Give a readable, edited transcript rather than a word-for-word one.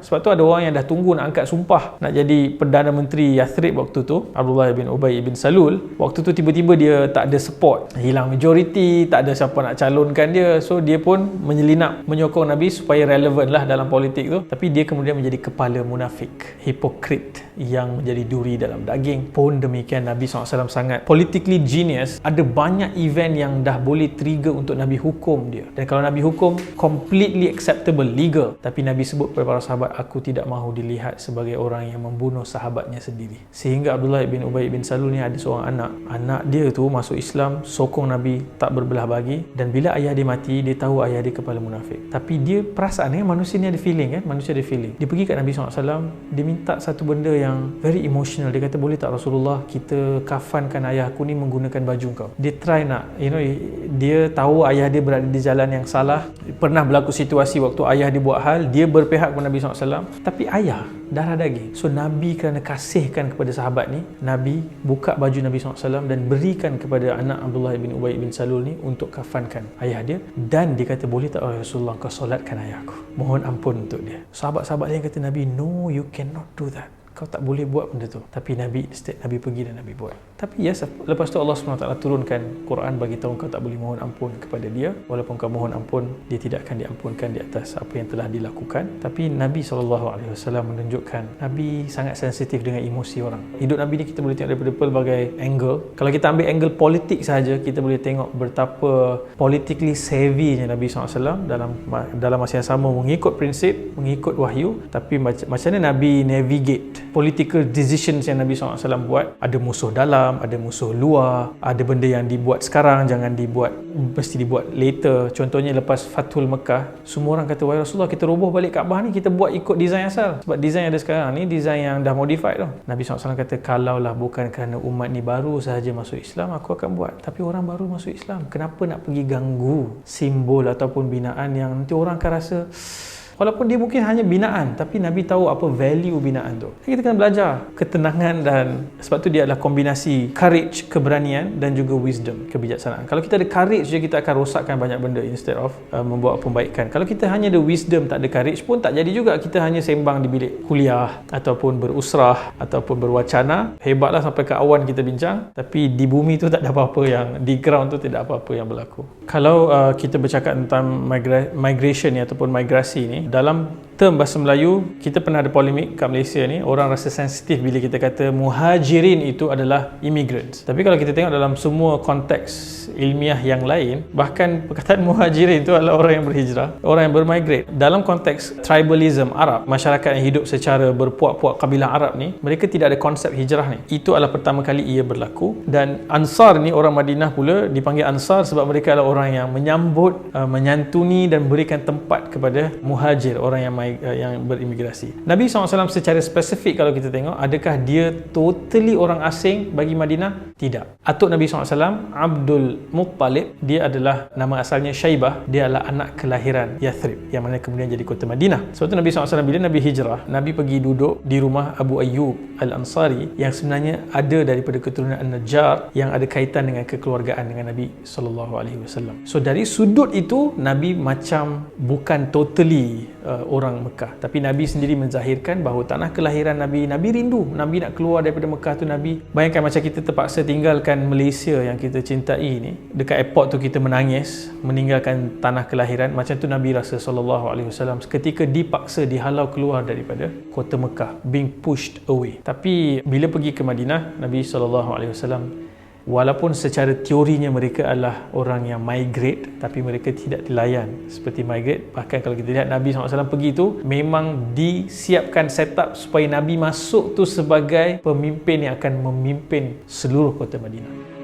Sebab tu ada orang yang dah tunggu nak angkat sumpah nak jadi Perdana Menteri Yathrib waktu tu, Abdullah bin Ubay bin Salul. Waktu tu tiba-tiba dia tak ada support, hilang majoriti, tak ada siapa nak calonkan dia. So dia pun menyelinap menyokong Nabi supaya relevan lah dalam politik tu. Tapi dia kemudian menjadi kepala munafik, hipokrit yang menjadi duri dalam daging. Pun demikian, Nabi SAW sangat politically genius. Ada banyak event yang dah boleh trigger untuk Nabi hukum dia. Dan kalau Nabi hukum, completely acceptable, legal. Tapi Nabi sebut kepada para sahabat, aku tidak mahu dilihat sebagai orang yang membunuh sahabatnya sendiri. Sehingga Abdullah bin Ubay bin Salul ni ada seorang anak dia tu masuk Islam, sokong Nabi tak berbelah bagi. Dan bila ayah dia mati, dia tahu ayah dia kepala munafik. Tapi dia perasaan manusia ni ada feeling manusia ada feeling. Dia pergi kat Nabi SAW, dia minta satu benda yang very emotional. Dia kata, boleh tak Rasulullah, kita kafankan ayah aku ni menggunakan baju kau. Dia try nak, dia tahu ayah dia berada di jalan yang salah. Pernah berlaku situasi waktu ayah dia buat hal, dia berpihak kepada Nabi SAW, tapi ayah darah daging. So Nabi kerana kasihkan kepada sahabat ni, Nabi buka baju Nabi SAW dan berikan kepada anak Abdullah bin Ubay bin Salul ni untuk kafankan ayah dia. Dan dia kata, boleh tak Rasulullah kau solatkan ayah aku, mohon ampun untuk dia. Sahabat-sahabat lain kata, Nabi, no, you cannot do that, kau tak boleh buat benda tu. Tapi Nabi pergi dan Nabi buat. Tapi lepas tu Allah SWT turunkan Quran bagi tahu kau tak boleh mohon ampun kepada dia. Walaupun kau mohon ampun, dia tidak akan diampunkan di atas apa yang telah dilakukan. Tapi Nabi SAW menunjukkan Nabi sangat sensitif dengan emosi orang. Hidup Nabi ni kita boleh tengok daripada pelbagai angle. Kalau kita ambil angle politik sahaja, kita boleh tengok betapa politically savvy-nya Nabi SAW dalam masa yang sama mengikut prinsip, mengikut wahyu. Tapi macam mana Nabi navigate political decisions yang Nabi SAW buat. Ada musuh dalam, ada musuh luar, ada benda yang dibuat sekarang jangan dibuat, mesti dibuat later. Contohnya lepas Fathul Mekah, semua orang kata, wahai Rasulullah, kita roboh balik Kaabah ni, kita buat ikut design asal. Sebab design yang ada sekarang ni design yang dah modified tu. Nabi SAW kata, kalaulah bukan kerana umat ni baru sahaja masuk Islam, aku akan buat. Tapi orang baru masuk Islam, kenapa nak pergi ganggu simbol ataupun binaan yang nanti orang akan rasa, walaupun dia mungkin hanya binaan, tapi Nabi tahu apa value binaan tu. Kita kena belajar ketenangan, dan sebab tu dia adalah kombinasi courage, keberanian, dan juga wisdom, kebijaksanaan. Kalau kita ada courage je, kita akan rosakkan banyak benda instead of membuat pembaikan. Kalau kita hanya ada wisdom, tak ada courage pun tak jadi juga. Kita hanya sembang di bilik kuliah ataupun berusrah ataupun berwacana. Hebatlah sampai ke awan kita bincang, tapi di bumi tu tak ada apa-apa yang, di ground tu tidak apa-apa yang berlaku. Kalau kita bercakap tentang migration ni ataupun migrasi ni, dalam term bahasa Melayu, kita pernah ada polemik kat Malaysia ni, orang rasa sensitif bila kita kata muhajirin itu adalah immigrants. Tapi kalau kita tengok dalam semua konteks ilmiah yang lain, bahkan perkataan muhajirin itu adalah orang yang berhijrah, orang yang bermigrate. Dalam konteks tribalism Arab, masyarakat yang hidup secara berpuak-puak kabilah Arab ni, mereka tidak ada konsep hijrah ni. Itu adalah pertama kali ia berlaku. Dan Ansar ni, orang Madinah pula dipanggil Ansar sebab mereka adalah orang yang menyambut, menyantuni dan berikan tempat kepada muhajir, orang yang berimigrasi. Nabi SAW secara spesifik kalau kita tengok, adakah dia totally orang asing bagi Madinah? Tidak. Atuk Nabi SAW, Abdul Muttalib, dia adalah, nama asalnya Syaibah, dia adalah anak kelahiran Yathrib, yang mana kemudian jadi kota Madinah. Sebab tu Nabi SAW bila Nabi hijrah, Nabi pergi duduk di rumah Abu Ayyub Al-Ansari yang sebenarnya ada daripada keturunan An-Najjar, yang ada kaitan dengan kekeluargaan dengan Nabi SAW. So dari sudut itu, Nabi macam bukan totally orang Mekah, tapi Nabi sendiri menzahirkan bahawa tanah kelahiran Nabi, Nabi rindu, Nabi nak keluar daripada Mekah tu. Nabi bayangkan macam kita terpaksa tinggalkan Malaysia yang kita cintai ni, dekat airport tu kita menangis meninggalkan tanah kelahiran. Macam tu Nabi rasa SAW ketika dipaksa dihalau keluar daripada kota Mekah, being pushed away. Tapi bila pergi ke Madinah, Nabi SAW, walaupun secara teorinya mereka adalah orang yang migrate, tapi mereka tidak dilayan seperti migrate. Bahkan kalau kita lihat Nabi SAW pergi tu, memang disiapkan setup supaya Nabi masuk tu sebagai pemimpin yang akan memimpin seluruh kota Madinah.